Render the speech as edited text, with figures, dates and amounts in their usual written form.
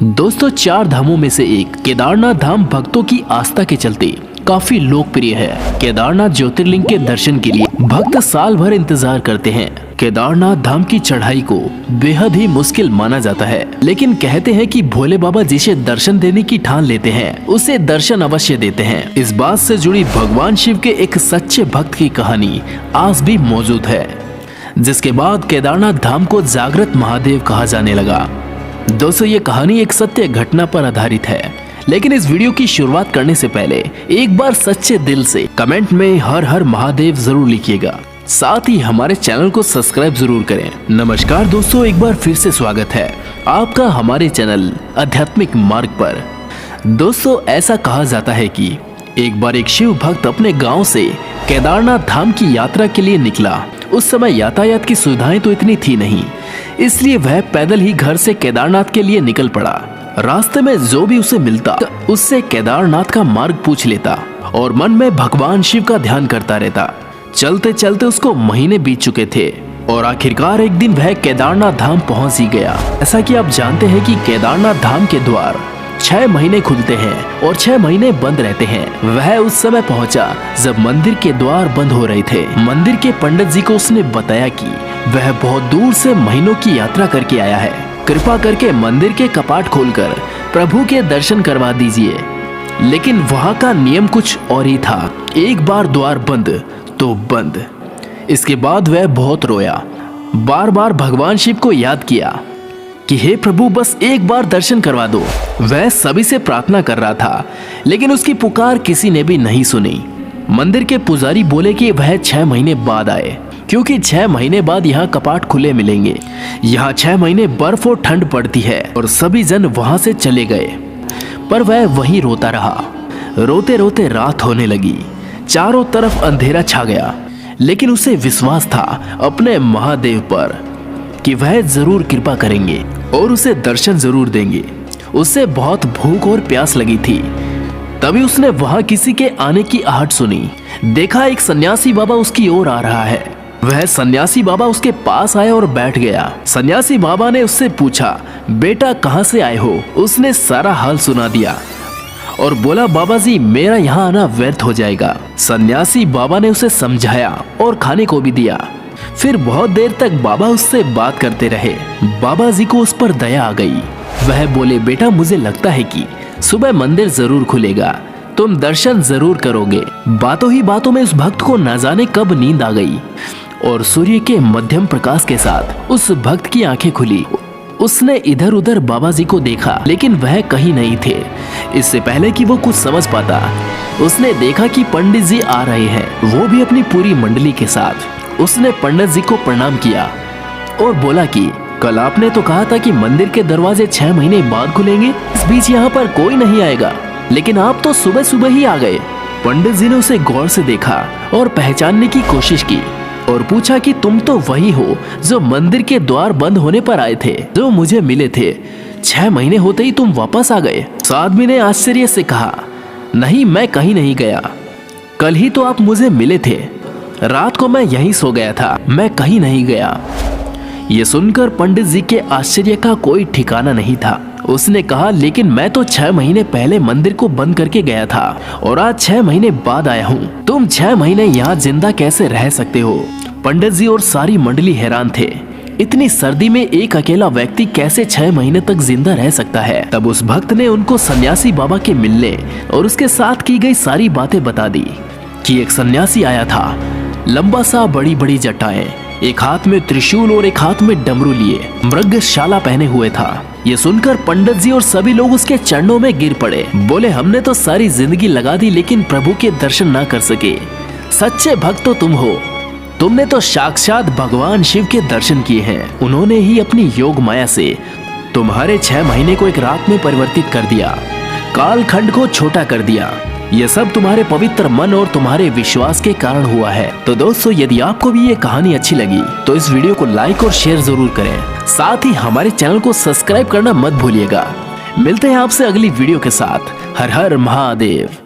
दोस्तों, 4 धामों में से एक केदारनाथ धाम भक्तों की आस्था के चलते काफी लोकप्रिय है। केदारनाथ ज्योतिर्लिंग के दर्शन के लिए भक्त साल भर इंतजार करते हैं। केदारनाथ धाम की चढ़ाई को बेहद ही मुश्किल माना जाता है, लेकिन कहते हैं कि भोले बाबा जिसे दर्शन देने की ठान लेते हैं उसे दर्शन अवश्य देते हैं। इस बात से जुड़ी भगवान शिव के एक सच्चे भक्त की कहानी आज भी मौजूद है, जिसके बाद केदारनाथ धाम को जागृत महादेव कहा जाने लगा। दोस्तों, ये कहानी एक सत्य घटना पर आधारित है, लेकिन इस वीडियो की शुरुआत करने से पहले एक बार सच्चे दिल से कमेंट में हर हर महादेव जरूर लिखिएगा। साथ ही हमारे चैनल को सब्सक्राइब जरूर करें। नमस्कार दोस्तों, एक बार फिर से स्वागत है आपका हमारे चैनल आध्यात्मिक मार्ग पर। दोस्तों, ऐसा कहा जाता है कि एक बार एक शिव भक्त अपने गांव से केदारनाथ धाम की यात्रा के लिए निकला। उस समय यातायात की सुविधाएं तो इतनी थी नहीं, इसलिए वह पैदल ही घर से केदारनाथ के लिए निकल पड़ा। रास्ते में जो भी उसे मिलता उससे केदारनाथ का मार्ग पूछ लेता और मन में भगवान शिव का ध्यान करता रहता। चलते चलते उसको महीने बीत चुके थे और आखिरकार एक दिन वह केदारनाथ धाम पहुंच ही गया। ऐसा कि आप जानते हैं कि केदारनाथ धाम के द्वार 6 महीने खुलते हैं और 6 महीने बंद रहते हैं। वह उस समय पहुंचा जब मंदिर के द्वार बंद हो रहे थे। मंदिर के पंडित जी को उसने बताया कि वह बहुत दूर से महीनों की यात्रा करके आया है, कृपा करके मंदिर के कपाट खोलकर प्रभु के दर्शन करवा दीजिए। लेकिन वहाँ का नियम कुछ और ही था, एक बार द्वार बंद तो बंद। इसके बाद वह बहुत रोया, बार बार भगवान शिव को याद किया कि हे प्रभु, बस एक बार दर्शन करवा दो। वह सभी से प्रार्थना कर रहा था, लेकिन उसकी पुकार किसी ने भी नहीं सुनी। मंदिर के पुजारी बोले कि वह 6 महीने बाद आए, क्योंकि 6 महीने बाद यहाँ कपाट खुले मिलेंगे। यहाँ 6 महीने बर्फ और ठंड पड़ती है और सभी जन वहाँ से चले गए, पर वह वहीं रोता रहा। रोते रोते रात होने लगी, चारों तरफ अंधेरा छा गया, लेकिन उसे विश्वास था अपने महादेव पर कि वह जरूर कृपा करेंगे और उसे दर्शन जरूर देंगे। उसे बहुत भूख और प्यास लगी थी। तभी उसने वहां किसी के आने की आहट सुनी। देखा एक सन्यासी बाबा उसकी ओर आ रहा है। वह सन्यासी बाबा उसके पास आया और बैठ गया। सन्यासी बाबा ने उससे पूछा, बेटा कहाँ से आए हो? उसने सारा हाल सुना दिया और बोला, बाबा जी, मेरा यहाँ आना व्यर्थ हो जाएगा। सन्यासी बाबा ने उसे समझाया और खाने को भी दिया। फिर बहुत देर तक बाबा उससे बात करते रहे। बाबा जी को उस पर दया आ गई। वह बोले, बेटा, मुझे लगता है कि सुबह मंदिर जरूर खुलेगा, तुम दर्शन जरूर करोगे। बातों ही बातों में उस भक्त को न जाने कब नींद आ गई और सूर्य के मध्यम प्रकाश के साथ उस भक्त की आंखें खुली। उसने इधर उधर बाबा जी को देखा, लेकिन वह कहीं नहीं थे। इससे पहले कि वो कुछ समझ पाता, उसने देखा कि पंडित जी आ रहे हैं, वो भी अपनी पूरी मंडली के साथ। उसने पंडित जी को प्रणाम किया और बोला कि कल आपने तो कहा था कि मंदिर के दरवाजे 6 महीने बाद खुलेंगे, इस बीच यहाँ पर कोई नहीं आएगा, लेकिन आप तो सुबह सुबह ही आ गए। पंडित जी ने उसे गौर से देखा और पहचानने की कोशिश की और पूछा कि तुम तो वही हो जो मंदिर के द्वार बंद होने पर आए थे, जो मुझे मिले थे। 6 महीने होते ही तुम वापस आ गए। उस आदमी ने आश्चर्य से कहा, नहीं, मैं कहीं नहीं गया, कल ही तो आप मुझे मिले थे। रात को मैं यहीं सो गया था, मैं कहीं नहीं गया। ये सुनकर पंडित जी के आश्चर्य का कोई ठिकाना नहीं था। उसने कहा, लेकिन मैं तो 6 महीने पहले मंदिर को बंद करके गया था और आज 6 महीने बाद आया हूँ। तुम 6 महीने यहाँ जिंदा कैसे रह सकते हो? पंडित जी और सारी मंडली हैरान थे। इतनी सर्दी में एक अकेला व्यक्ति कैसे 6 महीने तक जिंदा रह सकता है? तब उस भक्त ने उनको सन्यासी बाबा के मिलने और उसके साथ की गई सारी बातें बता दी कि एक सन्यासी आया था, लंबा सा, बड़ी बड़ी जटाएं, एक हाथ में त्रिशूल और एक हाथ में डमरू लिए, मृगशाला पहने हुए था। ये सुनकर पंडित जी और सभी लोग उसके चरणों में गिर पड़े। बोले, हमने तो सारी जिंदगी लगा दी, लेकिन प्रभु के दर्शन ना कर सके। सच्चे भक्त तो तुम हो, तुमने तो साक्षात भगवान शिव के दर्शन किए हैं। उन्होंने ही अपनी योग माया से तुम्हारे 6 महीने को एक रात में परिवर्तित कर दिया, कालखंड को छोटा कर दिया। ये सब तुम्हारे पवित्र मन और तुम्हारे विश्वास के कारण हुआ है। तो दोस्तों, यदि आपको भी ये कहानी अच्छी लगी तो इस वीडियो को लाइक और शेयर जरूर करें। साथ ही हमारे चैनल को सब्सक्राइब करना मत भूलिएगा। मिलते हैं आपसे अगली वीडियो के साथ। हर हर महादेव।